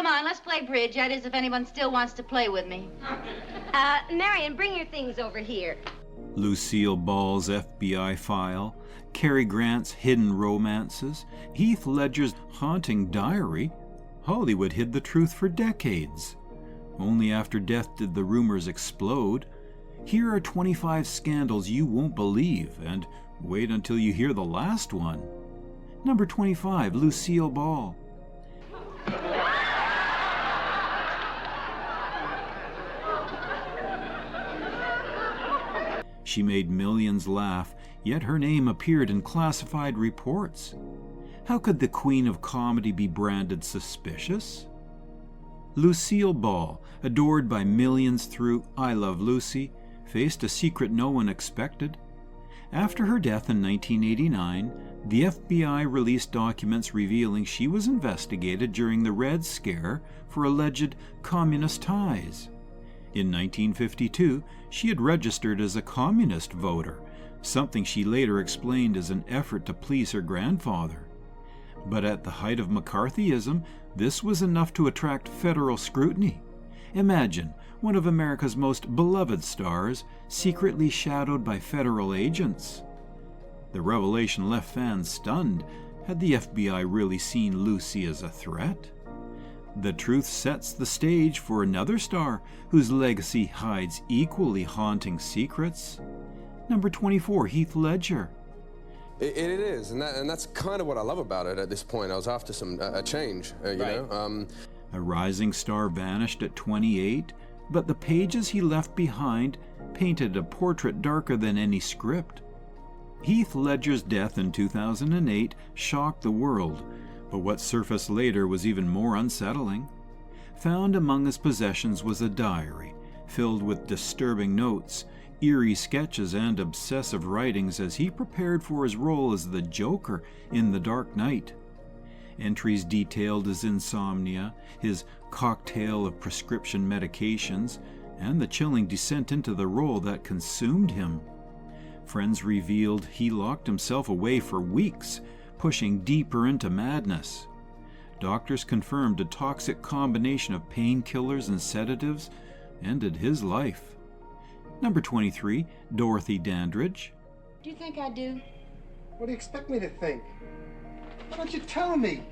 on, let's play bridge. That is, if anyone still wants to play with me. Marion, bring your things over here. Lucille Ball's FBI file, Cary Grant's hidden romances, Heath Ledger's haunting diary. Hollywood hid the truth for decades. Only after death did the rumors explode. Here are 25 scandals you won't believe, and wait until you hear the last one. Number 25, Lucille Ball. She made millions laugh, yet her name appeared in classified reports. How could the queen of comedy be branded suspicious? Lucille Ball, adored by millions through I Love Lucy, faced a secret no one expected. After her death in 1989, the FBI released documents revealing she was investigated during the Red Scare for alleged communist ties. In 1952, she had registered as a communist voter, something she later explained as an effort to please her grandfather. But at the height of McCarthyism, this was enough to attract federal scrutiny. Imagine one of America's most beloved stars secretly shadowed by federal agents. The revelation left fans stunned. Had the FBI really seen Lucy as a threat? The truth sets the stage for another star whose legacy hides equally haunting secrets. Number 24, Heath Ledger. It is, and that's kind of what I love about it at this point. I was after a change, you know. A rising star vanished at 28, but the pages he left behind painted a portrait darker than any script. Heath Ledger's death in 2008 shocked the world, but what surfaced later was even more unsettling. Found among his possessions was a diary filled with disturbing notes, eerie sketches, and obsessive writings as he prepared for his role as the Joker in The Dark Knight. Entries detailed his insomnia, his cocktail of prescription medications, and the chilling descent into the role that consumed him. Friends revealed he locked himself away for weeks, pushing deeper into madness. Doctors confirmed a toxic combination of painkillers and sedatives ended his life. Number 23, Dorothy Dandridge. Do you think I do? What do you expect me to think? Why don't you tell me?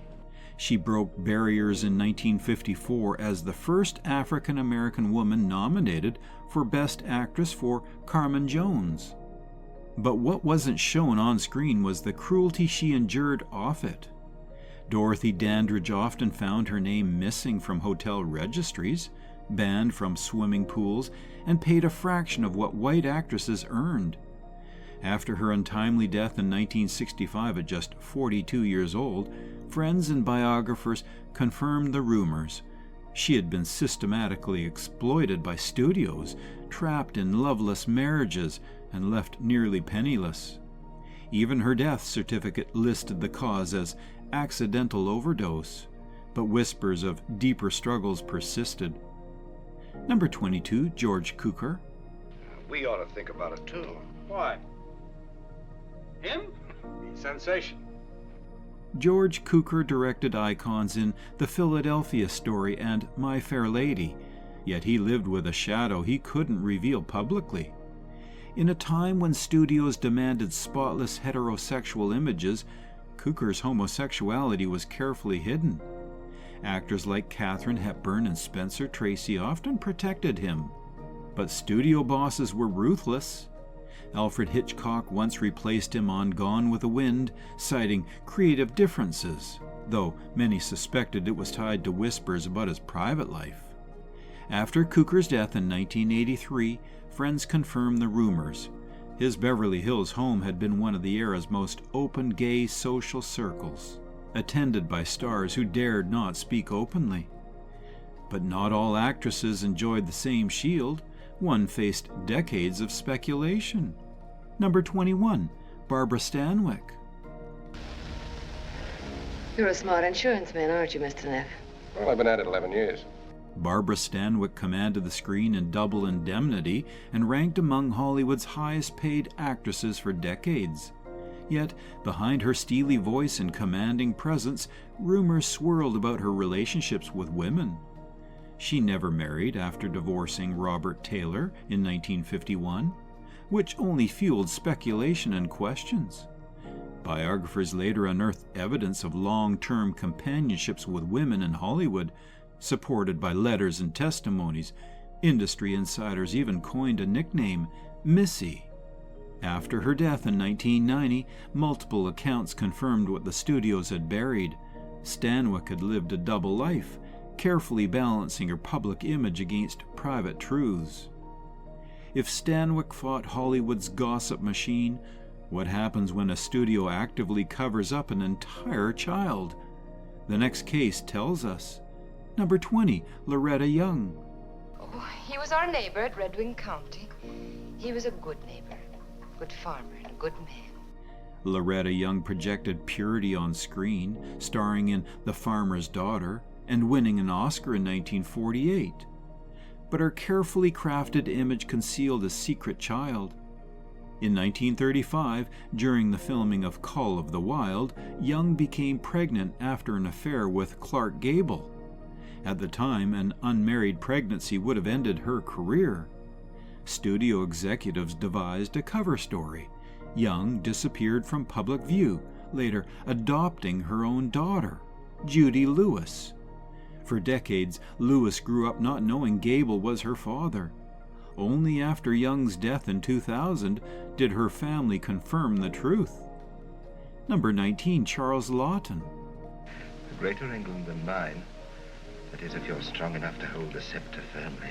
She broke barriers in 1954 as the first African-American woman nominated for Best Actress for Carmen Jones. But what wasn't shown on screen was the cruelty she endured off it. Dorothy Dandridge often found her name missing from hotel registries, banned from swimming pools, and paid a fraction of what white actresses earned. After her untimely death in 1965 at just 42 years old, friends and biographers confirmed the rumors. She had been systematically exploited by studios, trapped in loveless marriages, and left nearly penniless. Even her death certificate listed the cause as accidental overdose, but whispers of deeper struggles persisted. Number 22, George Cukor. We ought to think about it, too. Why? Him? The sensation. George Cukor directed icons in The Philadelphia Story and My Fair Lady, yet he lived with a shadow he couldn't reveal publicly. In a time when studios demanded spotless heterosexual images, Cukor's homosexuality was carefully hidden. Actors like Katharine Hepburn and Spencer Tracy often protected him, but studio bosses were ruthless. Alfred Hitchcock once replaced him on Gone with the Wind, citing creative differences, though many suspected it was tied to whispers about his private life. After Cukor's death in 1983, friends confirmed the rumors. His Beverly Hills home had been one of the era's most open gay social circles, attended by stars who dared not speak openly. But not all actresses enjoyed the same shield. One faced decades of speculation. Number 21, Barbara Stanwyck. You're a smart insurance man, aren't you, Mr. Neff? Well, I've been at it 11 years. Barbara Stanwyck commanded the screen in double indemnity and ranked among Hollywood's highest-paid actresses for decades. Yet, behind her steely voice and commanding presence, rumors swirled about her relationships with women. She never married after divorcing Robert Taylor in 1951, which only fueled speculation and questions. Biographers later unearthed evidence of long-term companionships with women in Hollywood, supported by letters and testimonies. Industry insiders even coined a nickname, Missy. After her death in 1990, multiple accounts confirmed what the studios had buried. Stanwyck had lived a double life, carefully balancing her public image against private truths. If Stanwyck fought Hollywood's gossip machine, what happens when a studio actively covers up an entire child? The next case tells us. Number 20, Loretta Young. Oh, he was our neighbor at Red Wing County. He was a good neighbor, good farmer, and a good man. Loretta Young projected purity on screen, starring in The Farmer's Daughter and winning an Oscar in 1948. But her carefully crafted image concealed a secret child. In 1935, during the filming of Call of the Wild, Young became pregnant after an affair with Clark Gable. At the time, an unmarried pregnancy would have ended her career. Studio executives devised a cover story. Young disappeared from public view, later adopting her own daughter, Judy Lewis. For decades, Lewis grew up not knowing Gable was her father. Only after Young's death in 2000 did her family confirm the truth. Number 19, Charles Laughton. A greater England than mine, that is, if you're strong enough to hold the scepter firmly.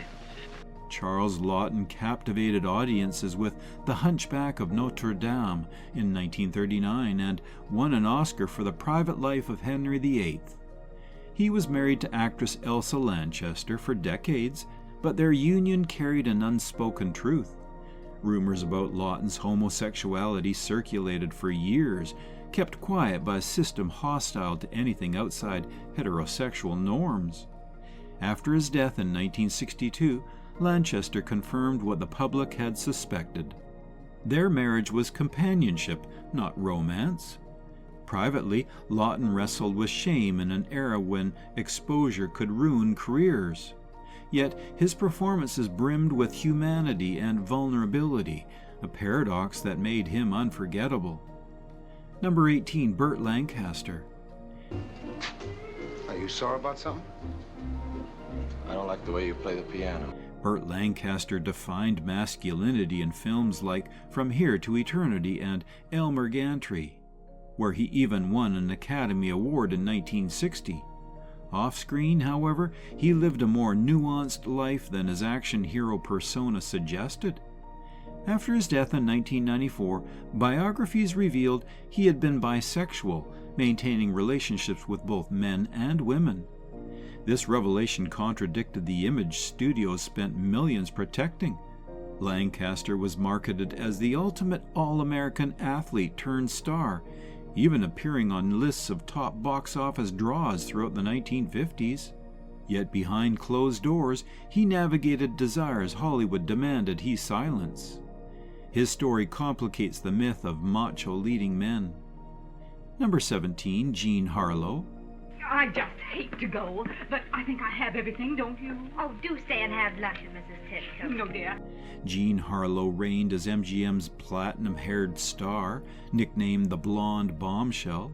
Charles Laughton captivated audiences with The Hunchback of Notre Dame in 1939 and won an Oscar for The Private Life of Henry VIII. He was married to actress Elsa Lanchester for decades, but their union carried an unspoken truth. Rumors about Laughton's homosexuality circulated for years, kept quiet by a system hostile to anything outside heterosexual norms. After his death in 1962, Lanchester confirmed what the public had suspected. Their marriage was companionship, not romance. Privately, Laughton wrestled with shame in an era when exposure could ruin careers. Yet his performances brimmed with humanity and vulnerability, a paradox that made him unforgettable. Number 18, Burt Lancaster. Are you sore about something? I don't like the way you play the piano. Burt Lancaster defined masculinity in films like From Here to Eternity and Elmer Gantry, where he even won an Academy Award in 1960. Off-screen, however, he lived a more nuanced life than his action hero persona suggested. After his death in 1994, biographies revealed he had been bisexual, maintaining relationships with both men and women. This revelation contradicted the image studios spent millions protecting. Lancaster was marketed as the ultimate all-American athlete turned star, even appearing on lists of top box office draws throughout the 1950s. Yet behind closed doors, he navigated desires Hollywood demanded he silence. His story complicates the myth of macho leading men. Number 17, Jean Harlow. I just hate to go, but I think I have everything, don't you? Oh, do stay and have luncheon, Mrs. Tipton. No, dear. Jean Harlow reigned as MGM's platinum-haired star, nicknamed the Blonde Bombshell.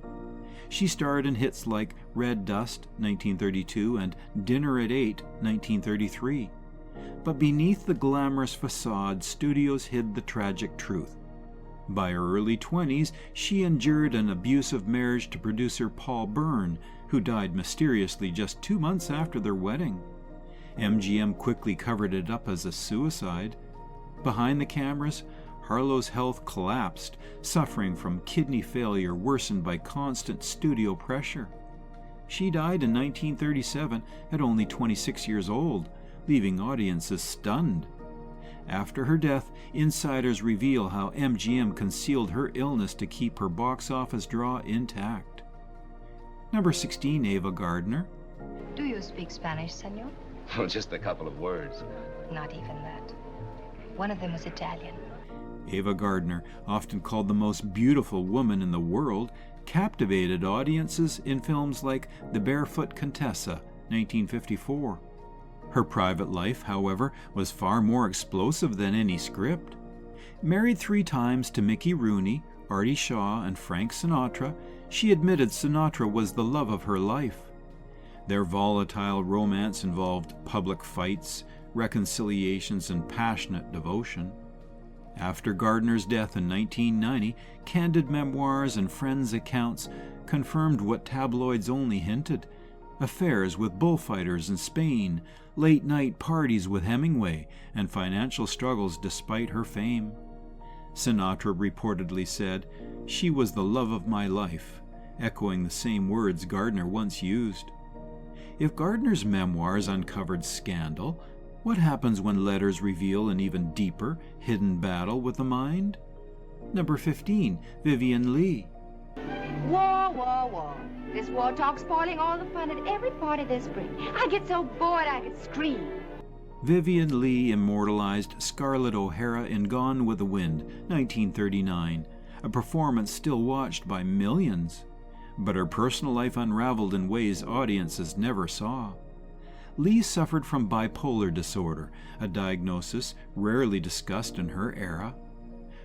She starred in hits like Red Dust, 1932, and Dinner at 8, 1933. But beneath the glamorous facade, studios hid the tragic truth. By her early 20s, she endured an abusive marriage to producer Paul Byrne, who died mysteriously just 2 months after their wedding. MGM quickly covered it up as a suicide. Behind the cameras, Harlow's health collapsed, suffering from kidney failure worsened by constant studio pressure. She died in 1937 at only 26 years old, leaving audiences stunned. After her death, insiders reveal how MGM concealed her illness to keep her box office draw intact. Number 16, Ava Gardner. Do you speak Spanish, senor? Oh, just a couple of words. Not even that. One of them was Italian. Ava Gardner, often called the most beautiful woman in the world, captivated audiences in films like The Barefoot Contessa, 1954. Her private life, however, was far more explosive than any script. Married 3 times to Mickey Rooney, Artie Shaw, and Frank Sinatra, she admitted Sinatra was the love of her life. Their volatile romance involved public fights, reconciliations, and passionate devotion. After Gardner's death in 1990, candid memoirs and friends' accounts confirmed what tabloids only hinted: affairs with bullfighters in Spain, late-night parties with Hemingway, and financial struggles despite her fame. Sinatra reportedly said, "She was the love of my life," echoing the same words Gardner once used. If Gardner's memoirs uncovered scandal, what happens when letters reveal an even deeper, hidden battle with the mind? Number 15, Vivien Leigh. War, war, war. This war talk's spoiling all the fun at every party this spring. I get so bored I could scream. Vivien Leigh immortalized Scarlett O'Hara in Gone with the Wind, 1939, a performance still watched by millions. But her personal life unraveled in ways audiences never saw. Leigh suffered from bipolar disorder, a diagnosis rarely discussed in her era.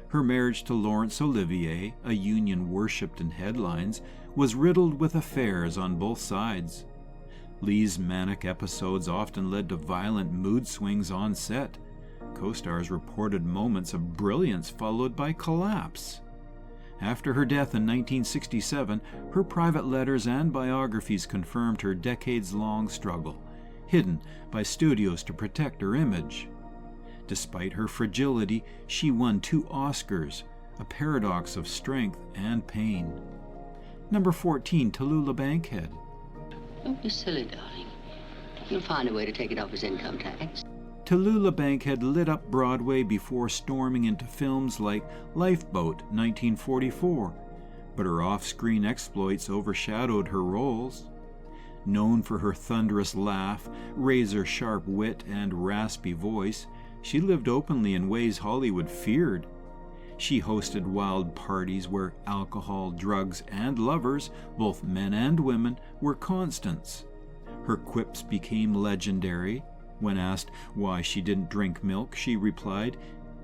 Her marriage to Laurence Olivier, a union worshipped in headlines, was riddled with affairs on both sides. Leigh's manic episodes often led to violent mood swings on set. Co-stars reported moments of brilliance followed by collapse. After her death in 1967, her private letters and biographies confirmed her decades-long struggle, hidden by studios to protect her image. Despite her fragility, she won 2 Oscars, a paradox of strength and pain. Number 14, Tallulah Bankhead. Don't be silly, darling. He'll find a way to take it off his income tax. Tallulah Bankhead lit up Broadway before storming into films like Lifeboat, 1944, but her off-screen exploits overshadowed her roles. Known for her thunderous laugh, razor-sharp wit, and raspy voice, she lived openly in ways Hollywood feared. She hosted wild parties where alcohol, drugs, and lovers, both men and women, were constants. Her quips became legendary. When asked why she didn't drink milk, she replied,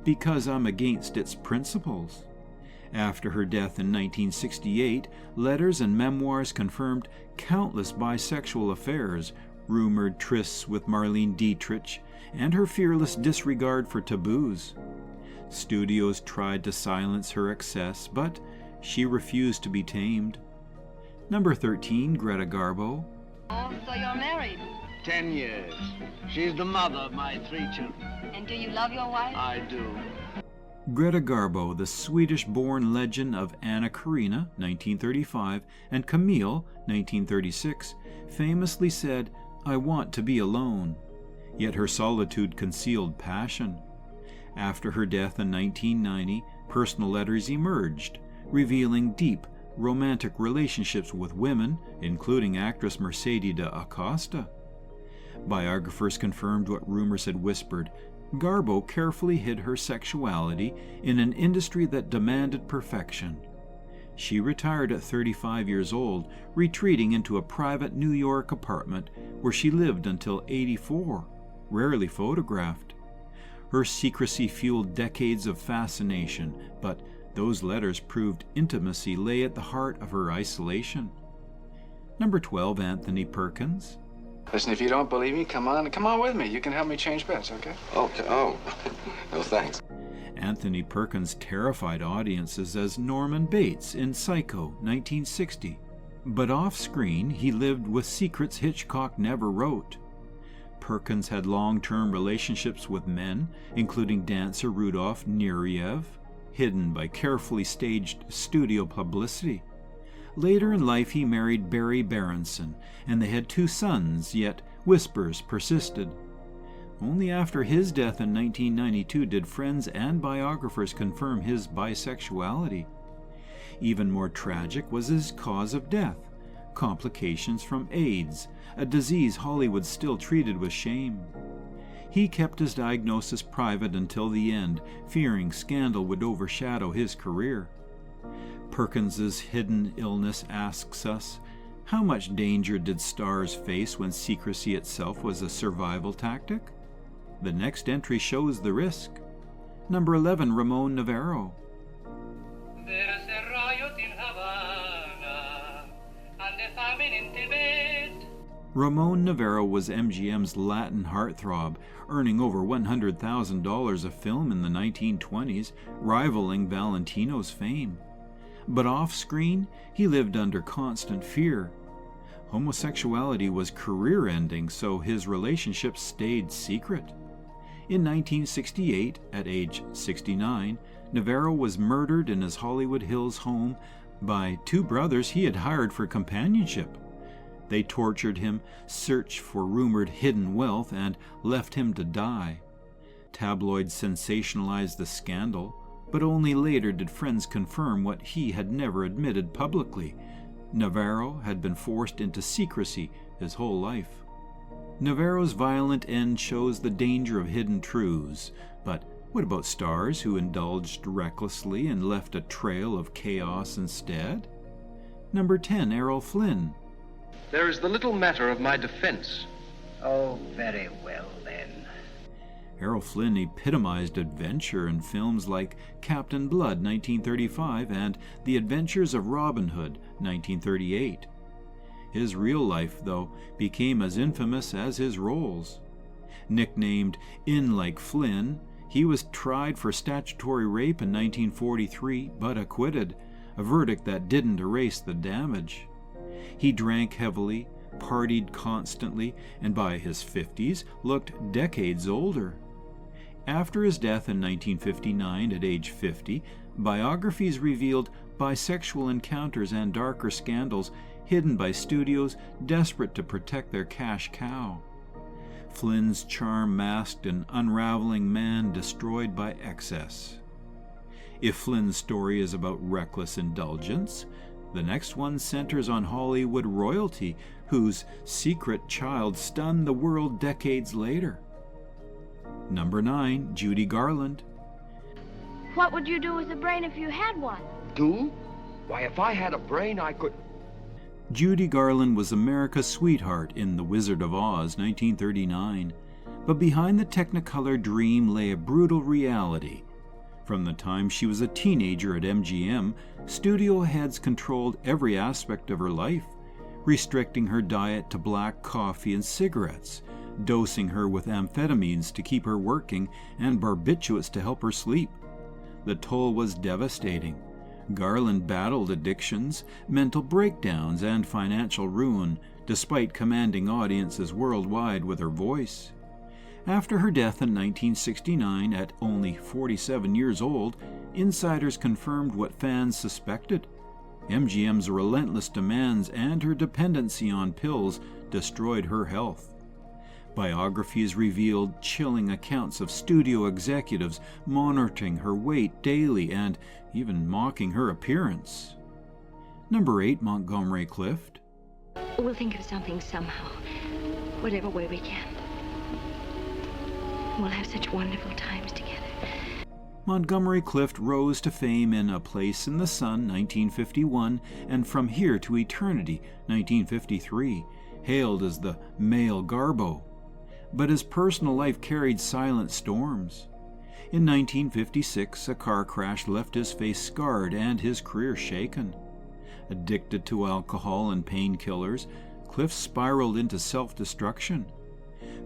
"Because I'm against its principles." After her death in 1968, letters and memoirs confirmed countless bisexual affairs, rumored trysts with Marlene Dietrich, and her fearless disregard for taboos. Studios tried to silence her excess, but she refused to be tamed. Number 13, Greta Garbo. Oh, so you're married? 10 years. She's the mother of my 3 children. And do you love your wife? I do. Greta Garbo, the Swedish-born legend of Anna Karina, 1935, and Camille, 1936, famously said, "I want to be alone." Yet her solitude concealed passion. After her death in 1990, personal letters emerged, revealing deep, romantic relationships with women, including actress Mercedes de Acosta. Biographers confirmed what rumors had whispered. Garbo carefully hid her sexuality in an industry that demanded perfection. She retired at 35 years old, retreating into a private New York apartment where she lived until 84, rarely photographed. Her secrecy fueled decades of fascination, but those letters proved intimacy lay at the heart of her isolation. Number 12, Anthony Perkins. Listen, if you don't believe me, come on with me. You can help me change beds, okay? Okay, oh. No, thanks. Anthony Perkins terrified audiences as Norman Bates in Psycho, 1960. But off-screen, he lived with secrets Hitchcock never wrote. Perkins had long-term relationships with men, including dancer Rudolf Nureyev, hidden by carefully staged studio publicity. Later in life, he married Barry Berenson, and they had 2 sons, yet whispers persisted. Only after his death in 1992 did friends and biographers confirm his bisexuality. Even more tragic was his cause of death, complications from AIDS, a disease Hollywood still treated with shame. He kept his diagnosis private until the end, fearing scandal would overshadow his career. Perkins's hidden illness asks us, how much danger did stars face when secrecy itself was a survival tactic? The next entry shows the risk. Number 11, Ramon Novarro. There's a riot in Havana, and a famine in Tibet. Ramon Novarro was MGM's Latin heartthrob, earning over $100,000 a film in the 1920s, rivaling Valentino's fame. But off-screen, he lived under constant fear. Homosexuality was career-ending, so his relationship stayed secret. In 1968, at age 69, Novarro was murdered in his Hollywood Hills home by two brothers he had hired for companionship. They tortured him, searched for rumored hidden wealth, and left him to die. Tabloids sensationalized the scandal, but only later did friends confirm what he had never admitted publicly. Novarro had been forced into secrecy his whole life. Novarro's violent end shows the danger of hidden truths, but what about stars who indulged recklessly and left a trail of chaos instead? Number 10, Errol Flynn. There is the little matter of my defense. Oh, very well then. Errol Flynn epitomized adventure in films like Captain Blood, 1935, and The Adventures of Robin Hood, 1938. His real life, though, became as infamous as his roles. Nicknamed In Like Flynn, he was tried for statutory rape in 1943, but acquitted, a verdict that didn't erase the damage. He drank heavily, partied constantly, and by his 50s looked decades older. After his death in 1959 at age 50, biographies revealed bisexual encounters and darker scandals hidden by studios desperate to protect their cash cow. Flynn's charm masked an unraveling man destroyed by excess. If Flynn's story is about reckless indulgence, the next one centers on Hollywood royalty, whose secret child stunned the world decades later. Number 9, Judy Garland. What would you do with a brain if you had one? Do? Why, if I had a brain, I could... Judy Garland was America's sweetheart in The Wizard of Oz, 1939. But behind the Technicolor dream lay a brutal reality. From the time she was a teenager at MGM, studio heads controlled every aspect of her life, restricting her diet to black coffee and cigarettes, dosing her with amphetamines to keep her working, and barbiturates to help her sleep. The toll was devastating. Garland battled addictions, mental breakdowns, and financial ruin, despite commanding audiences worldwide with her voice. After her death in 1969, at only 47 years old, insiders confirmed what fans suspected. MGM's relentless demands and her dependency on pills destroyed her health. Biographies revealed chilling accounts of studio executives monitoring her weight daily and even mocking her appearance. Number 8, Montgomery Clift. We'll think of something somehow, whatever way we can. We'll have such wonderful times together. Montgomery Clift rose to fame in A Place in the Sun, 1951, and From Here to Eternity, 1953, hailed as the male Garbo. But his personal life carried silent storms. In 1956, a car crash left his face scarred and his career shaken. Addicted to alcohol and painkillers, Clift spiraled into self-destruction.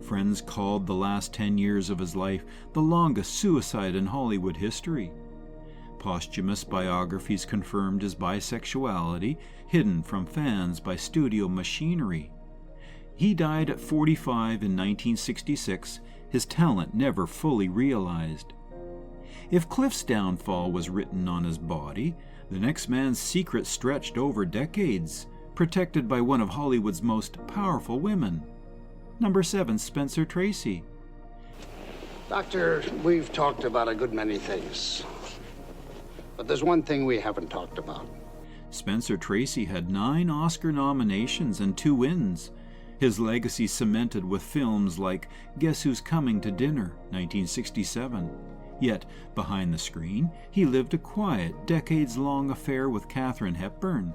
Friends called the last 10 years of his life the longest suicide in Hollywood history. Posthumous biographies confirmed his bisexuality, hidden from fans by studio machinery. He died at 45 in 1966, his talent never fully realized. If Clift's downfall was written on his body, the next man's secret stretched over decades, protected by one of Hollywood's most powerful women. Number 7, Spencer Tracy. Doctor, we've talked about a good many things. But there's one thing we haven't talked about. Spencer Tracy had 9 Oscar nominations and 2 wins. his legacy cemented with films like Guess Who's Coming to Dinner, 1967. Yet, behind the screen, he lived a quiet, decades-long affair with Katharine Hepburn.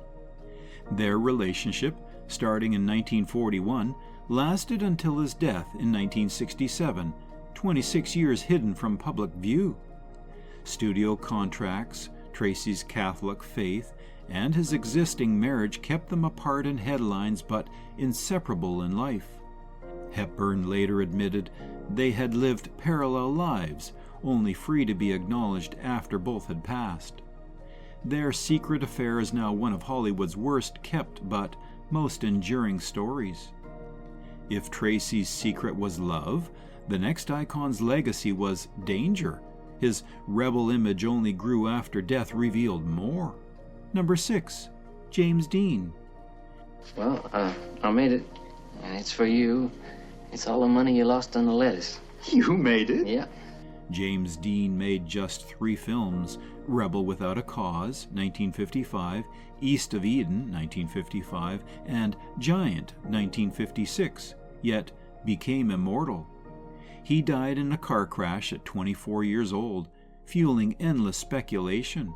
Their relationship, starting in 1941, lasted until his death in 1967, 26 years hidden from public view. Studio contracts, Tracy's Catholic faith, and his existing marriage kept them apart in headlines but inseparable in life. Hepburn later admitted they had lived parallel lives, only free to be acknowledged after both had passed. Their secret affair is now one of Hollywood's worst kept but most enduring stories. If Tracy's secret was love, the next icon's legacy was danger. His rebel image only grew after death revealed more. Number 6, James Dean. Well, I made it, and it's for you. It's all the money you lost on the lettuce. You made it? Yeah. James Dean made just 3 films: Rebel Without a Cause, 1955, East of Eden, 1955, and Giant, 1956, yet became immortal. He died in a car crash at 24 years old, fueling endless speculation.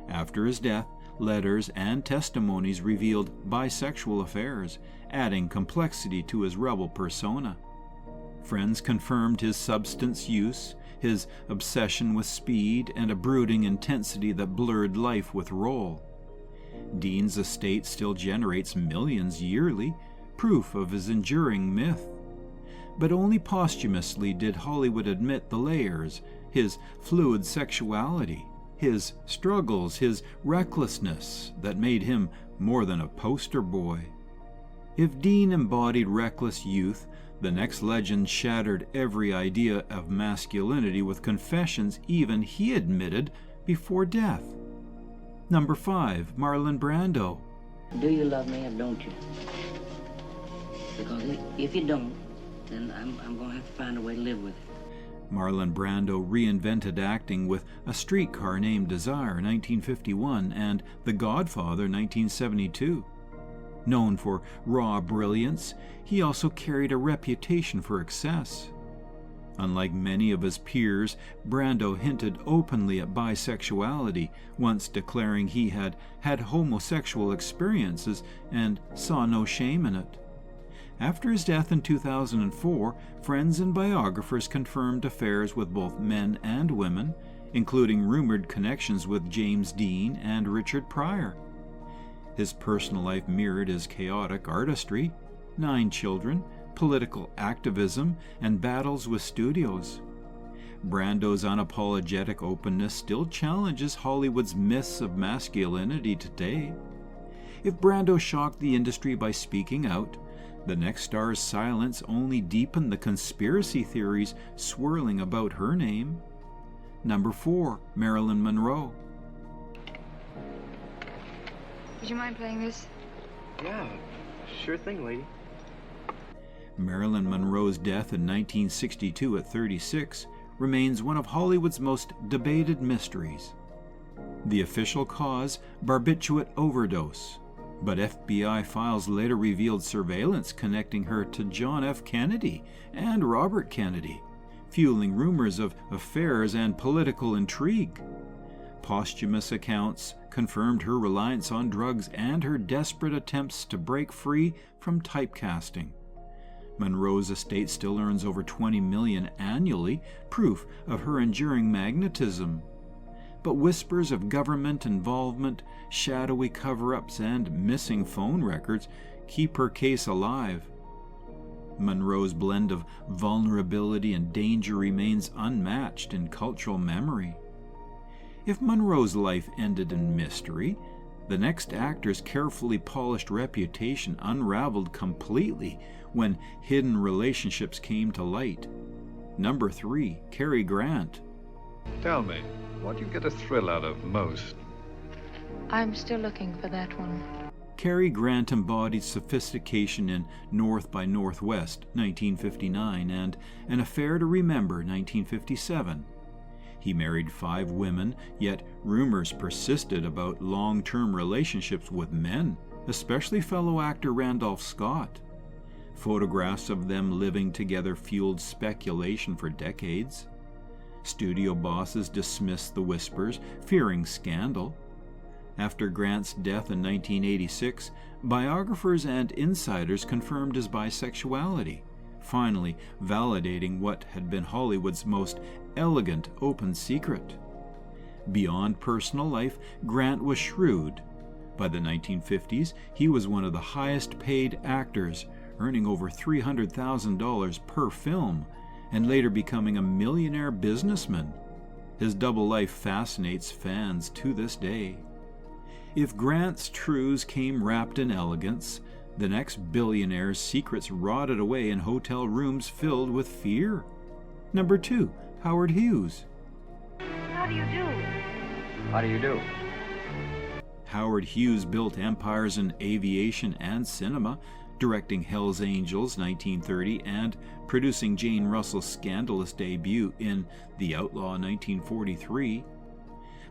After his death, letters and testimonies revealed bisexual affairs, adding complexity to his rebel persona. Friends confirmed his substance use, his obsession with speed, and a brooding intensity that blurred life with role. Dean's estate still generates millions yearly, proof of his enduring myth. But only posthumously did Hollywood admit the layers, his fluid sexuality, his struggles, his recklessness that made him more than a poster boy. If Dean embodied reckless youth, the next legend shattered every idea of masculinity with confessions even he admitted before death. Number 5, Marlon Brando. Do you love me or don't you? Because if you don't, then I'm going to have to find a way to live with it. Marlon Brando reinvented acting with A Streetcar Named Desire, 1951, and The Godfather, 1972. Known for raw brilliance, he also carried a reputation for excess. Unlike many of his peers, Brando hinted openly at bisexuality, once declaring he had had homosexual experiences and saw no shame in it. After his death in 2004, friends and biographers confirmed affairs with both men and women, including rumored connections with James Dean and Richard Pryor. His personal life mirrored his chaotic artistry, 9 children, political activism, and battles with studios. Brando's unapologetic openness still challenges Hollywood's myths of masculinity today. If Brando shocked the industry by speaking out, the next star's silence only deepened the conspiracy theories swirling about her name. Number 4, Marilyn Monroe. Would you mind playing this? Yeah, sure thing, lady. Marilyn Monroe's death in 1962 at 36 remains one of Hollywood's most debated mysteries. The official cause, barbiturate overdose, but FBI files later revealed surveillance connecting her to John F. Kennedy and Robert Kennedy, fueling rumors of affairs and political intrigue. Posthumous accounts confirmed her reliance on drugs and her desperate attempts to break free from typecasting. Monroe's estate still earns over $20 million annually, proof of her enduring magnetism. But whispers of government involvement, shadowy cover-ups, and missing phone records keep her case alive. Monroe's blend of vulnerability and danger remains unmatched in cultural memory. If Monroe's life ended in mystery, the next actor's carefully polished reputation unraveled completely when hidden relationships came to light. Number 3, Cary Grant. Tell me, what do you get a thrill out of most? I'm still looking for that one. Cary Grant embodied sophistication in North by Northwest, 1959, and An Affair to Remember, 1957. He married 5 women, yet rumors persisted about long-term relationships with men, especially fellow actor Randolph Scott. Photographs of them living together fueled speculation for decades. Studio bosses dismissed the whispers, fearing scandal. After Grant's death in 1986, biographers and insiders confirmed his bisexuality, finally validating what had been Hollywood's most elegant open secret. Beyond personal life, Grant was shrewd. By the 1950s, he was one of the highest-paid actors, earning over $300,000 per film, and later becoming a millionaire businessman. His double life fascinates fans to this day. If Grant's truths came wrapped in elegance, the next billionaire's secrets rotted away in hotel rooms filled with fear. Number 2, Howard Hughes. How do you do? How do you do? Howard Hughes built empires in aviation and cinema, directing Hell's Angels 1930 and producing Jane Russell's scandalous debut in The Outlaw 1943.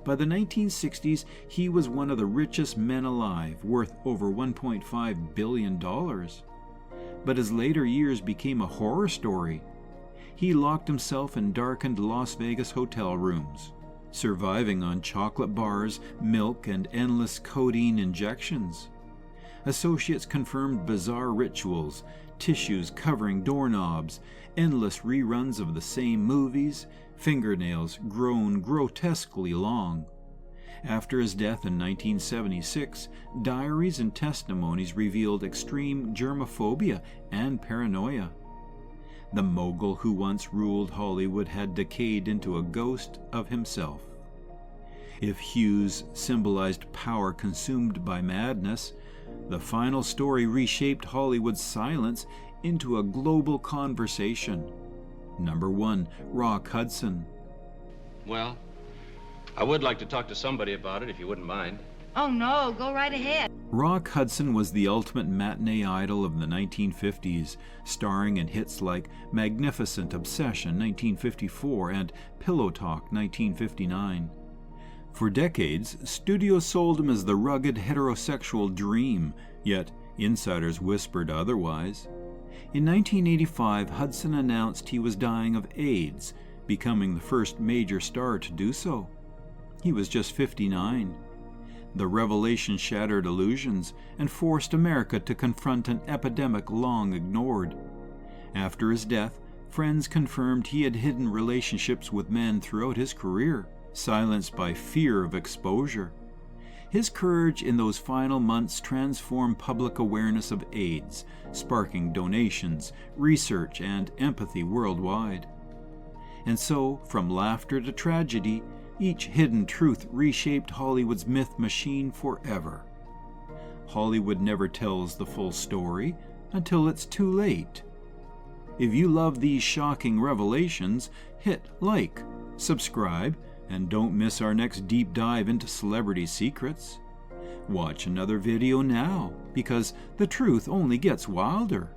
By the 1960s, he was one of the richest men alive, worth over $1.5 billion. But his later years became a horror story. He locked himself in darkened Las Vegas hotel rooms, surviving on chocolate bars, milk, and endless codeine injections. Associates confirmed bizarre rituals, tissues covering doorknobs, endless reruns of the same movies, fingernails grown grotesquely long. After his death in 1976, diaries and testimonies revealed extreme germophobia and paranoia. The mogul who once ruled Hollywood had decayed into a ghost of himself. If Hughes symbolized power consumed by madness, the final story reshaped Hollywood's silence into a global conversation. Number 1, Rock Hudson. Well, I would like to talk to somebody about it, if you wouldn't mind. Oh, no, go right ahead. Rock Hudson was the ultimate matinee idol of the 1950s, starring in hits like Magnificent Obsession 1954 and Pillow Talk 1959. For decades, studios sold him as the rugged heterosexual dream, yet insiders whispered otherwise. In 1985, Hudson announced he was dying of AIDS, becoming the first major star to do so. He was just 59. The revelation shattered illusions and forced America to confront an epidemic long ignored. After his death, friends confirmed he had hidden relationships with men throughout his career, silenced by fear of exposure. His courage in those final months transformed public awareness of AIDS, sparking donations, research, and empathy worldwide. And so, from laughter to tragedy, each hidden truth reshaped Hollywood's myth machine forever. Hollywood never tells the full story until it's too late. If you love these shocking revelations, hit like, subscribe, and don't miss our next deep dive into celebrity secrets. Watch another video now, because the truth only gets wilder.